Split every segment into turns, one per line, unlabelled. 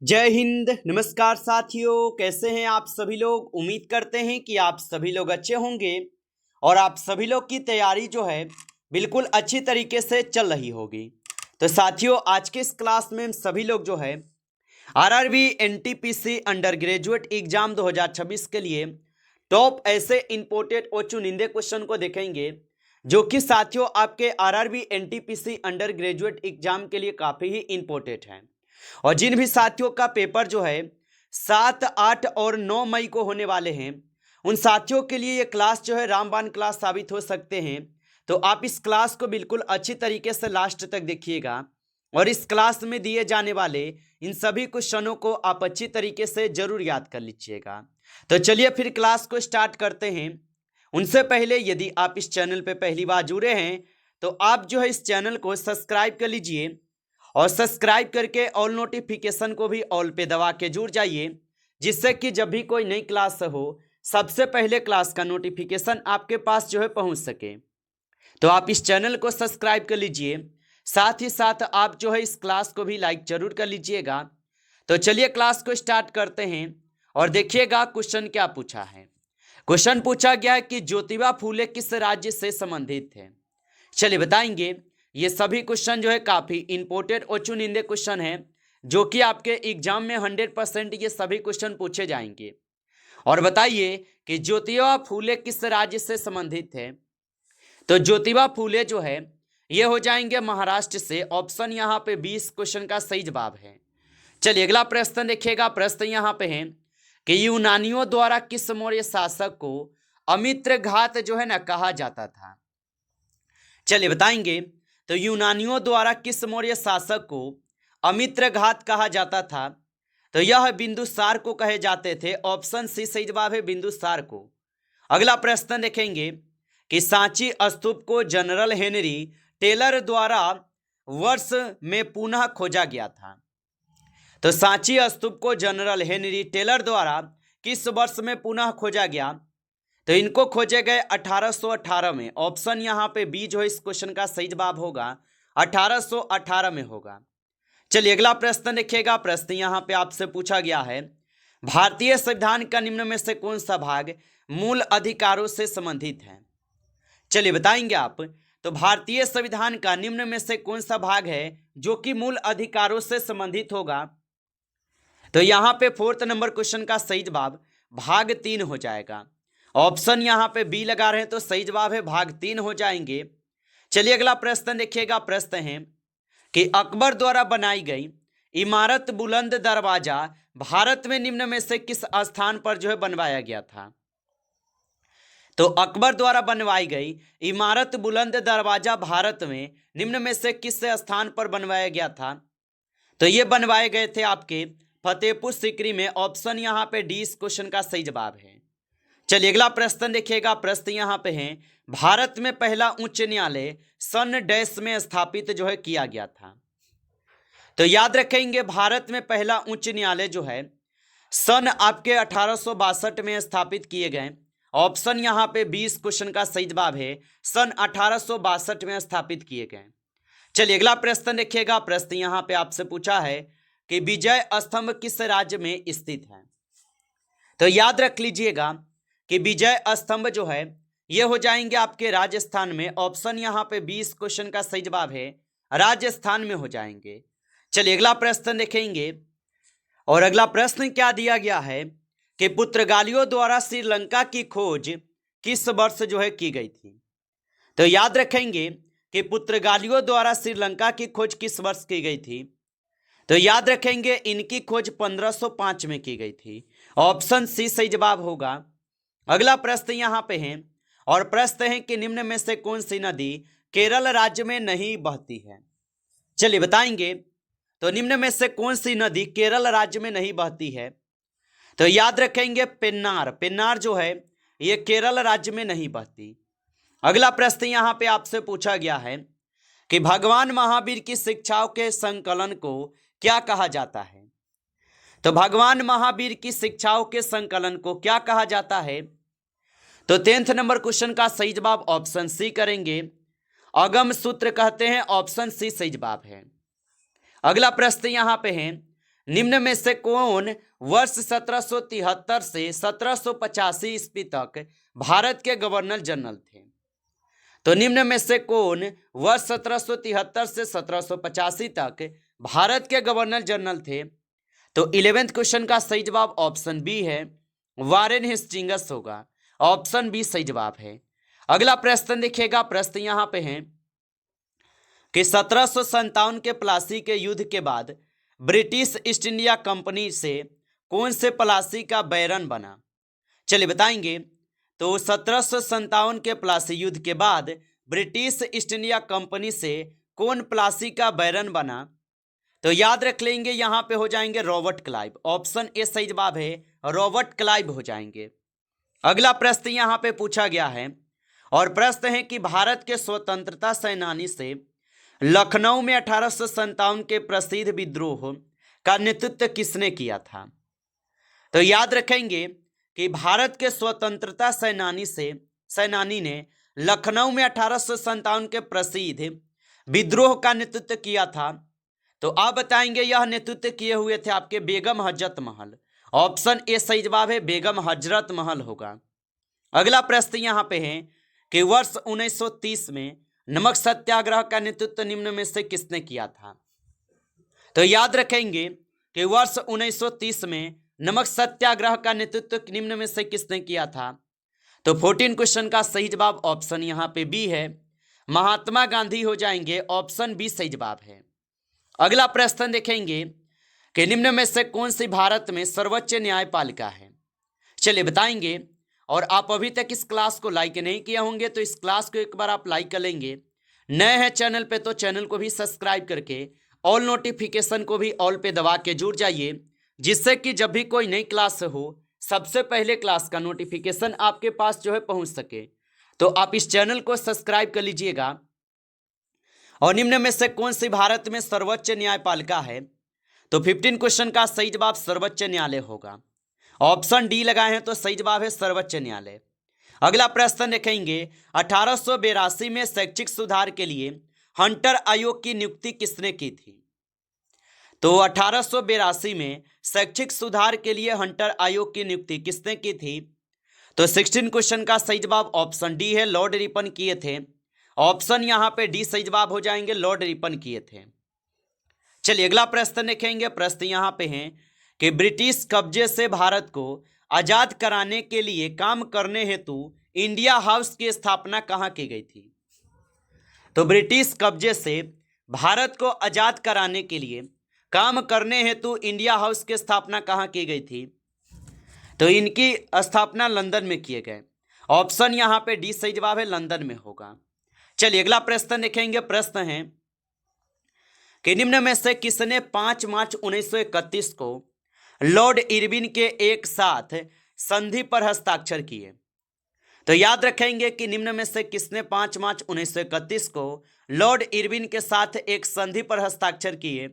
जय हिंद। नमस्कार साथियों, कैसे हैं आप सभी लोग। उम्मीद करते हैं कि आप सभी लोग अच्छे होंगे और आप सभी लोग की तैयारी जो है बिल्कुल अच्छी तरीके से चल रही होगी। तो साथियों, आज के इस क्लास में हम सभी लोग जो है RRB NTPC under graduate exam 2026 के लिए टॉप ऐसे इंपोर्टेड और चुनिंदे क्वेश्चन को देखेंगे जो कि साथियों आपके RRB NTPC under graduate exam के लिए काफ़ी ही इंपॉर्टेंट हैं। और जिन भी साथियों का पेपर जो है 7, 8 और 9 मई को होने वाले हैं, उन साथियों के लिए ये क्लास जो है रामबाण क्लास साबित हो सकते हैं। तो आप इस क्लास को बिल्कुल अच्छी तरीके से लास्ट तक देखिएगा और इस क्लास में दिए जाने वाले इन सभी क्वेश्चनों को आप अच्छी तरीके से जरूर याद कर लीजिएगा। तो चलिए फिर क्लास को स्टार्ट करते हैं। उनसे पहले यदि आप इस चैनल पर पहली बार जुड़े हैं तो आप जो है इस चैनल को सब्सक्राइब कर लीजिए और सब्सक्राइब करके ऑल नोटिफिकेशन को भी ऑल पे दबा के जुड़ जाइए, जिससे कि जब भी कोई नई क्लास हो सबसे पहले क्लास का नोटिफिकेशन आपके पास जो है पहुंच सके। तो आप इस चैनल को सब्सक्राइब कर लीजिए, साथ ही साथ आप जो है इस क्लास को भी लाइक जरूर कर लीजिएगा। तो चलिए क्लास को स्टार्ट करते हैं और देखिएगा क्वेश्चन क्या पूछा है। क्वेश्चन पूछा गया है कि ज्योतिबा फूले किस राज्य से संबंधित थे। चलिए बताएंगे। ये सभी क्वेश्चन जो है काफी इंपोर्टेंट और चुनिंदे क्वेश्चन हैं जो कि आपके एग्जाम में 100% ये सभी क्वेश्चन पूछे जाएंगे। और बताइए कि ज्योतिबा फूले किस राज्य से संबंधित थे। तो ज्योतिबा फूले जो है ये हो जाएंगे महाराष्ट्र से। ऑप्शन यहाँ पे 20 क्वेश्चन का सही जवाब है। चलिए अगला प्रश्न देखिएगा। प्रश्न यहाँ पे है कि यूनानियों द्वारा किस मौर्य शासक को अमित्र घात जो है ना कहा जाता था। चलिए बताएंगे। तो यूनानियों द्वारा किस मौर्य शासक को अमित्र घात कहा जाता था। तो यह बिंदुसार को कहे जाते थे। ऑप्शन सी सही जवाब है, बिंदुसार को। अगला प्रश्न देखेंगे कि सांची स्तूप को जनरल हेनरी टेलर द्वारा वर्ष में पुनः खोजा गया था। तो सांची स्तूप को जनरल हेनरी टेलर द्वारा किस वर्ष में पुनः खोजा गया। तो इनको खोजे गए 1818 में। ऑप्शन यहाँ पे बी जो है इस क्वेश्चन का सही जवाब होगा, 1818 में होगा। चलिए अगला प्रश्न देखिएगा। प्रश्न यहाँ पे आपसे पूछा गया है भारतीय संविधान का निम्न में से कौन सा भाग मूल अधिकारों से संबंधित है। चलिए बताएंगे आप। तो भारतीय संविधान का निम्न में से कौन सा भाग है जो कि मूल अधिकारों से संबंधित होगा। तो यहाँ पे 4th नंबर क्वेश्चन का सही जवाब भाग 3 हो जाएगा। ऑप्शन यहाँ पे बी लगा रहे हैं तो सही जवाब है भाग 3 हो जाएंगे। चलिए अगला प्रश्न देखिएगा। प्रश्न है कि अकबर द्वारा बनाई गई इमारत बुलंद दरवाजा भारत में निम्न में से किस स्थान पर जो है बनवाया गया था। तो अकबर द्वारा बनवाई गई इमारत बुलंद दरवाजा भारत में निम्न में से किस स्थान पर बनवाया गया था। तो ये बनवाए गए थे आपके फतेहपुर सीकरी में। ऑप्शन यहाँ पे डी इस क्वेश्चन का सही जवाब है। चलिए अगला प्रश्न देखिएगा। प्रश्न यहाँ पे है भारत में पहला उच्च न्यायालय सन डैश में स्थापित जो है किया गया था। तो याद रखेंगे भारत में पहला उच्च न्यायालय जो है सन आपके 1862 में स्थापित किए गए। ऑप्शन यहाँ पे 20 क्वेश्चन का सही जवाब है, सन 1862 में स्थापित किए गए। चलिए अगला प्रश्न देखिएगा। प्रश्न यहाँ पे आपसे पूछा है कि विजय स्तंभ किस राज्य में स्थित है। तो याद रख लीजिएगा कि विजय स्तंभ जो है ये हो जाएंगे आपके राजस्थान में। ऑप्शन यहाँ पे 20 क्वेश्चन का सही जवाब है, राजस्थान में हो जाएंगे। चलिए अगला प्रश्न देखेंगे। और अगला प्रश्न क्या दिया गया है कि पुर्तगालियों द्वारा श्रीलंका की खोज किस वर्ष जो है की गई थी। तो याद रखेंगे कि पुर्तगालियों द्वारा श्रीलंका की खोज किस वर्ष की गई थी। तो याद रखेंगे इनकी खोज 1505 में की गई थी। ऑप्शन सी सही जवाब होगा। अगला प्रश्न यहाँ पे है और प्रश्न है कि निम्न में से कौन सी नदी केरल राज्य में नहीं बहती है। चलिए बताएंगे। तो निम्न में से कौन सी नदी केरल राज्य में नहीं बहती है। तो याद रखेंगे पेन्नार। पेन्नार जो है ये केरल राज्य में नहीं बहती। अगला प्रश्न यहाँ पे आपसे पूछा गया है कि भगवान महावीर की शिक्षाओं के संकलन को क्या कहा जाता है। तो भगवान महावीर की शिक्षाओं के संकलन को क्या कहा जाता है। तो 10th नंबर क्वेश्चन का सही जवाब ऑप्शन सी करेंगे, अगम सूत्र कहते हैं। ऑप्शन सी सही जवाब है। अगला प्रश्न यहाँ पे है निम्न में से कौन वर्ष 1773 से 1785 ईस्वी तक भारत के गवर्नर जनरल थे? तो निम्न में से कौन वर्ष 1773 से 1785 तक भारत के गवर्नर जनरल थे? तो 11th क्वेश्चन का सही जवाब ऑप्शन बी है, वारेन हेस्टिंग्स होगा। ऑप्शन बी सही जवाब है। अगला प्रश्न देखिएगा, प्रश्न यहां पे है कि 1757 के प्लासी के युद्ध के बाद ब्रिटिश ईस्ट इंडिया कंपनी से कौन से प्लासी का बैरन बना? चलिए बताएंगे। तो 1757 के प्लासी युद्ध के बाद ब्रिटिश ईस्ट इंडिया कंपनी से कौन प्लासी का बैरन बना? तो याद रख लेंगे, यहां पे हो जाएंगे रॉबर्ट क्लाइव। ऑप्शन ए सही जवाब है, रॉबर्ट क्लाइव हो जाएंगे। अगला प्रश्न यहां पे पूछा गया है और प्रश्न है कि भारत के स्वतंत्रता सेनानी से लखनऊ में 1857 के प्रसिद्ध विद्रोह का नेतृत्व किसने किया था? तो याद रखेंगे कि भारत के स्वतंत्रता सेनानी ने लखनऊ में 1857 के प्रसिद्ध विद्रोह का नेतृत्व किया था। तो आप बताएंगे यह नेतृत्व किए हुए थे आपके बेगम हजरत महल। ऑप्शन ए सही जवाब है, बेगम हजरत महल होगा। अगला प्रश्न यहां पे है कि वर्ष 1930 में नमक सत्याग्रह का नेतृत्व निम्न में से किसने किया था? तो याद रखेंगे कि वर्ष 1930 में नमक सत्याग्रह का नेतृत्व निम्न में से किसने किया था? तो 14 क्वेश्चन का सही जवाब ऑप्शन यहां पे बी है, महात्मा गांधी हो जाएंगे। ऑप्शन बी सही जवाब है। अगला प्रश्न देखेंगे कि निम्न में से कौन सी भारत में सर्वोच्च न्यायपालिका है? चलिए बताएंगे। और आप अभी तक इस क्लास को लाइक नहीं किए होंगे तो इस क्लास को एक बार आप लाइक कर लेंगे। नए हैं चैनल पे तो चैनल को भी सब्सक्राइब करके ऑल नोटिफिकेशन को भी ऑल पे दबा के जुड़ जाइए, जिससे कि जब भी कोई नई क्लास हो सबसे पहले क्लास का नोटिफिकेशन आपके पास जो है पहुंच सके। तो आप इस चैनल को सब्सक्राइब कर लीजिएगा। और निम्न में से कौन सी भारत में सर्वोच्च न्यायपालिका है? तो 15 क्वेश्चन का सही जवाब सर्वोच्च न्यायालय होगा। ऑप्शन डी लगाए हैं तो सही जवाब है सर्वोच्च न्यायालय। अगला प्रश्न देखेंगे, 1882 में शैक्षिक सुधार के लिए हंटर आयोग की नियुक्ति किसने की थी? तो 1882 में शैक्षिक सुधार के लिए हंटर आयोग की नियुक्ति किसने की थी? तो 16 क्वेश्चन का सही जवाब ऑप्शन डी है, लॉर्ड रिपन किए थे। ऑप्शन यहां पे डी सही जवाब हो जाएंगे, लॉर्ड रिपन किए थे। चलिए अगला प्रश्न देखेंगे। प्रश्न यहां पे है कि ब्रिटिश कब्जे से भारत को आजाद कराने के लिए काम करने हेतु इंडिया हाउस की स्थापना कहां की गई थी? तो ब्रिटिश कब्जे से भारत को आजाद कराने के लिए काम करने हेतु इंडिया हाउस की स्थापना कहां की गई थी? तो इनकी स्थापना लंदन में किए गए। ऑप्शन यहां पे डी सही जवाब है, लंदन में होगा। चलिए अगला प्रश्न देखेंगे। प्रश्न है कि निम्न में से किसने 5 मार्च 1931 को लॉर्ड इरविन के एक साथ संधि पर हस्ताक्षर किए? तो याद रखेंगे कि निम्न में से किसने 5 मार्च 1931 को लॉर्ड इरविन के साथ एक संधि पर हस्ताक्षर किए?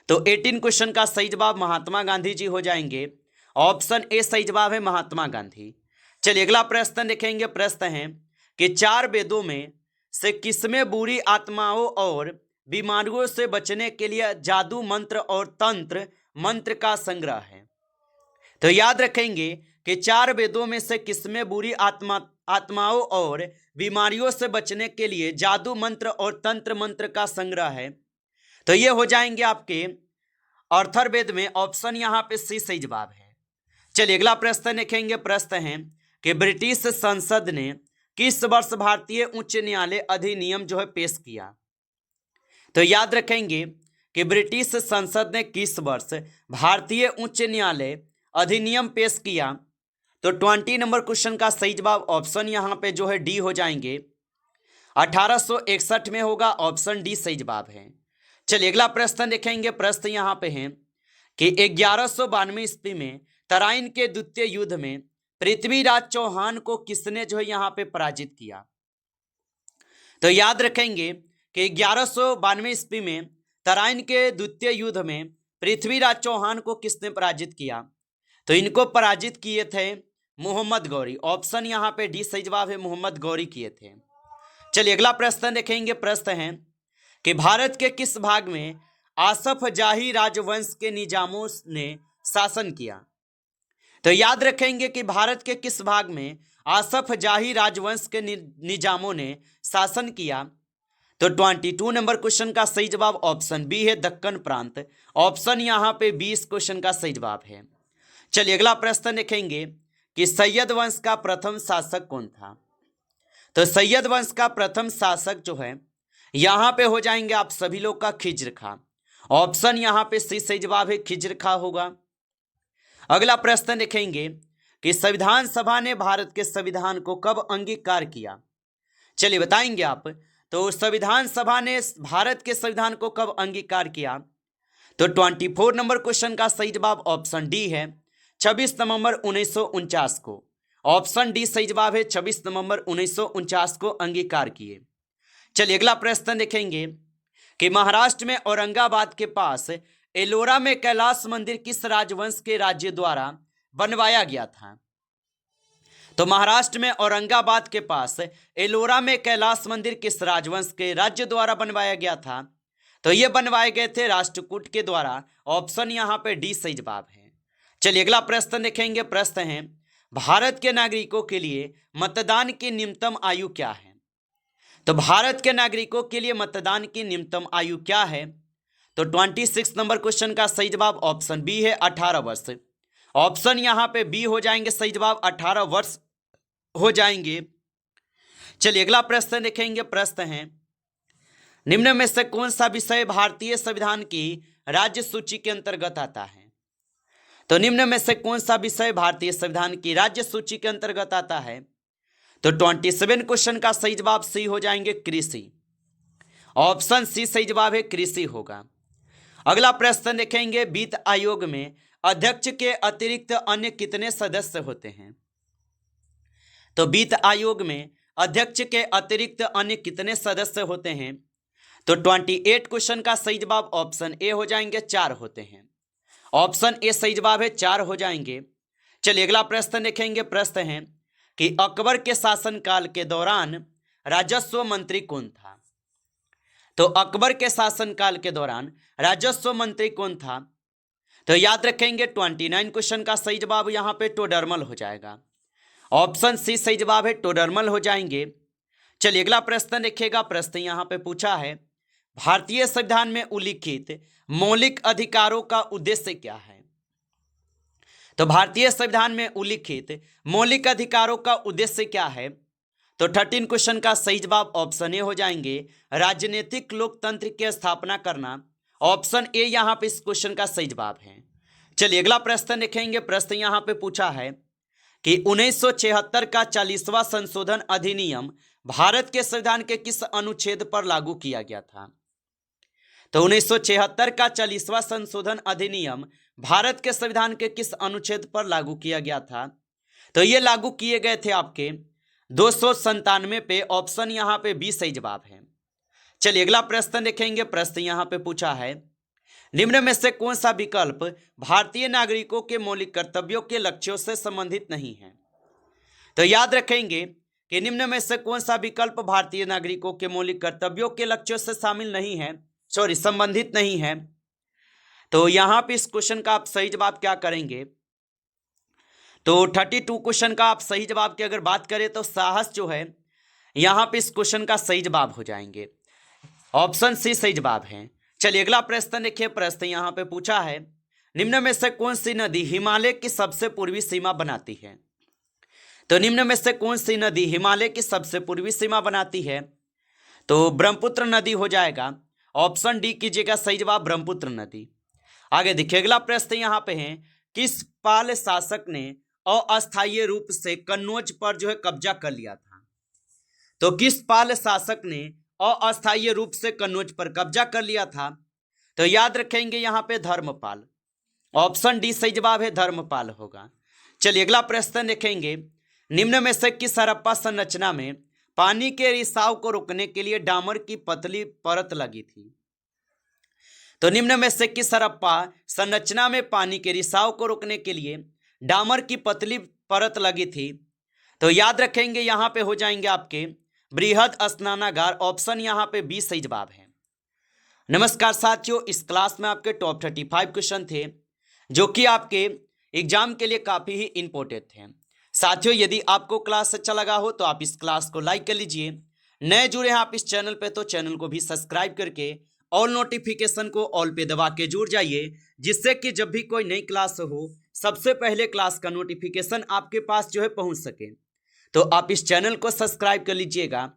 तो 18 क्वेश्चन का सही जवाब महात्मा गांधी जी हो जाएंगे। ऑप्शन ए सही जवाब है, महात्मा गांधी। चलिए अगला प्रश्न देखेंगे। प्रश्न है कि 4 वेदों में से किसमें बुरी आत्माओं और बीमारियों से बचने के लिए जादू मंत्र और तंत्र मंत्र का संग्रह है? तो याद रखेंगे कि 4 वेदों में से किसमें बुरी आत्माओं और बीमारियों से बचने के लिए जादू मंत्र और तंत्र मंत्र का संग्रह है? तो ये हो जाएंगे आपके अथर्ववेद में। ऑप्शन यहां पे सी सही जवाब है। चलिए अगला प्रश्न देखेंगे। प्रश्न है कि ब्रिटिश संसद ने किस वर्ष भारतीय उच्च न्यायालय अधिनियम जो है पेश किया? तो याद रखेंगे कि ब्रिटिश संसद ने किस वर्ष भारतीय उच्च न्यायालय अधिनियम पेश किया? तो 20 नंबर क्वेश्चन का सही जवाब ऑप्शन यहां पे जो है डी हो जाएंगे, 1861 में होगा। ऑप्शन डी सही जवाब है। चलिए अगला प्रश्न देखेंगे। प्रश्न यहां पे है कि 1192 ईस्वी में तराइन के द्वितीय युद्ध में पृथ्वीराज चौहान को किसने जो है यहां पे पराजित किया? तो याद रखेंगे कि 1192 ईस्वी में तराइन के द्वितीय युद्ध में पृथ्वीराज चौहान को किसने पराजित किया? तो इनको पराजित किए थे मोहम्मद गौरी। ऑप्शन यहां पे डी सही जवाब है, मोहम्मद गौरी किए थे। चलिए अगला प्रश्न देखेंगे। प्रश्न है कि भारत के किस भाग में आसफ जाही राजवंश के निजामों ने शासन किया? तो याद रखेंगे कि भारत के किस भाग में आसफ जाही राजवंश के निजामों ने शासन किया? तो 22 नंबर क्वेश्चन का सही जवाब ऑप्शन बी है, दक्कन प्रांत। ऑप्शन यहां पे 20 क्वेश्चन का सही जवाब है। चलिए अगला प्रश्न देखेंगे कि सैयद वंश का प्रथम शासक कौन था? तो सैयद वंश का प्रथम शासक जो है यहां पे हो जाएंगे आप सभी लोग का खिज्र खां। ऑप्शन यहां पे सी सही जवाब है, खिज्र खां होगा। अगला प्रश्न देखेंगे कि संविधान सभा ने भारत के संविधान को कब अंगीकार किया? चलिए बताएंगे आप। तो संविधान सभा ने भारत के संविधान को कब अंगीकार किया? तो 24 नंबर क्वेश्चन का सही जवाब ऑप्शन डी है, 26 नवंबर 1949 को। ऑप्शन डी सही जवाब है, 26 नवंबर 1949 को अंगीकार किए। चलिए अगला प्रश्न देखेंगे कि महाराष्ट्र में औरंगाबाद के पास एलोरा में कैलाश मंदिर किस राजवंश के राज्य द्वारा बनवाया गया था? तो महाराष्ट्र में औरंगाबाद के पास एलोरा में कैलाश मंदिर किस राजवंश के राज्य द्वारा बनवाया गया था? तो ये बनवाए गए थे राष्ट्रकूट के द्वारा। ऑप्शन यहां पे डी सही जवाब है। चलिए अगला प्रश्न देखेंगे। प्रश्न है, भारत के नागरिकों के लिए मतदान की न्यूनतम आयु क्या है? तो भारत के नागरिकों के लिए मतदान की न्यूनतम आयु क्या है? तो 26 नंबर क्वेश्चन का सही जवाब ऑप्शन बी है, 18 वर्ष। ऑप्शन यहां पे बी हो जाएंगे सही जवाब, 18 वर्ष हो जाएंगे। चलिए अगला प्रश्न देखेंगे। प्रश्न है, निम्न में से कौन सा विषय भारतीय संविधान की राज्य सूची के अंतर्गत आता है? तो निम्न में से कौन सा विषय भारतीय संविधान की राज्य सूची के अंतर्गत आता है? तो 27 क्वेश्चन का सही जवाब सी हो जाएंगे, कृषि। ऑप्शन सी सही जवाब है, कृषि होगा। अगला प्रश्न देखेंगे, वित्त आयोग में अध्यक्ष के अतिरिक्त अन्य कितने सदस्य होते हैं? तो वित्त आयोग में अध्यक्ष के अतिरिक्त अन्य कितने सदस्य होते हैं? तो 28 क्वेश्चन का सही जवाब ऑप्शन ए हो जाएंगे, 4 होते हैं। ऑप्शन ए सही जवाब है, 4 हो जाएंगे। चलिए अगला प्रश्न देखेंगे। प्रश्न है कि अकबर के शासनकाल के दौरान राजस्व मंत्री कौन था? तो अकबर के शासनकाल के दौरान राजस्व मंत्री कौन था? तो याद रखेंगे 29 क्वेश्चन का सही जवाब यहां पे टोडरमल हो जाएगा। ऑप्शन सी सही जवाब है, टोडरमल हो जाएंगे। चलिए अगला प्रश्न देखिएगा। प्रश्न यहां पे पूछा है, भारतीय संविधान में उल्लिखित मौलिक अधिकारों का उद्देश्य क्या है? तो भारतीय संविधान में उल्लिखित मौलिक अधिकारों का उद्देश्य क्या है? तो 13 क्वेश्चन का सही जवाब ऑप्शन ए हो जाएंगे, राजनीतिक लोकतंत्र की स्थापना करना। ऑप्शन ए यहां पे इस क्वेश्चन का सही जवाब है। चलिए अगला प्रश्न देखेंगे। प्रश्न यहां पे पूछा है कि 1976 का 40वां संशोधन अधिनियम भारत के संविधान के किस अनुच्छेद पर लागू किया गया था? तो 1976 का 40वां संशोधन अधिनियम भारत के संविधान के किस अनुच्छेद पर लागू किया गया था? तो ये लागू किए गए थे आपके 297 पे। ऑप्शन यहां पे बी सही जवाब है। चलिए अगला प्रश्न देखेंगे। प्रश्न यहां पे पूछा है, निम्न में से कौन सा विकल्प भारतीय नागरिकों के मौलिक कर्तव्यों के लक्ष्यों से संबंधित नहीं है? तो याद रखेंगे कि निम्न में से कौन सा विकल्प भारतीय नागरिकों के मौलिक कर्तव्यों के लक्ष्यों से शामिल नहीं है, संबंधित नहीं है। तो यहां पे इस क्वेश्चन का आप सही जवाब क्या करेंगे? तो 32 क्वेश्चन का आप सही जवाब की अगर बात करें तो साहस जो है यहां पे इस क्वेश्चन का सही जवाब हो जाएंगे। ऑप्शन सी सही जवाब है। चलिए अगला प्रश्न देखिए। प्रश्न यहां पे पूछा है, निम्न में से कौन सी नदी हिमालय की सबसे पूर्वी सीमा बनाती है? तो निम्न में से कौन सी नदी हिमालय की सबसे पूर्वी सीमा बनाती है? तो ब्रह्मपुत्र नदी हो जाएगा। ऑप्शन डी कीजिएगा सही जवाब, ब्रह्मपुत्र नदी। आगे देखिए अगला प्रश्न यहां पे है, किस पाल शासक ने अस्थायी रूप से कन्नौज पर जो है कब्जा कर लिया था? तो किस पाल शासक ने अस्थायी रूप से कन्नौज पर कब्जा कर लिया था? तो याद रखेंगे यहां पे धर्मपाल। ऑप्शन डी सही जवाब है, धर्मपाल होगा। चलिए अगला प्रश्न देखेंगे, निम्न में से किस हड़प्पा संरचना में पानी के रिसाव को रोकने के लिए डामर की पतली परत लगी थी? तो निम्न में से किस हड़प्पा संरचना में पानी के रिसाव को रोकने के लिए डामर की पतली परत लगी थी? तो याद रखेंगे यहां पे हो जाएंगे आपके बृहद स्नानागार। ऑप्शन यहां पे बी सही जवाब है। नमस्कार साथियों, इस क्लास में आपके टॉप 35 क्वेश्चन थे जो कि आपके एग्जाम के लिए काफ़ी ही इम्पोर्टेंट थे। साथियों, यदि आपको क्लास अच्छा लगा हो तो आप इस क्लास को लाइक कर लीजिए। नए जुड़े हैं आप इस चैनल पे तो चैनल को भी सब्सक्राइब करके ऑल नोटिफिकेशन को ऑल पे दबा के जुड़ जाइए, जिससे कि जब भी कोई नई क्लास हो सबसे पहले क्लास का नोटिफिकेशन आपके पास जो है पहुंच सके। तो आप इस चैनल को सब्सक्राइब कर लीजिएगा।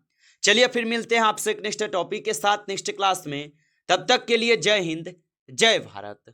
चलिए फिर मिलते हैं आपसे एक नेक्स्ट टॉपिक के साथ नेक्स्ट क्लास में। तब तक के लिए जय हिंद, जय भारत।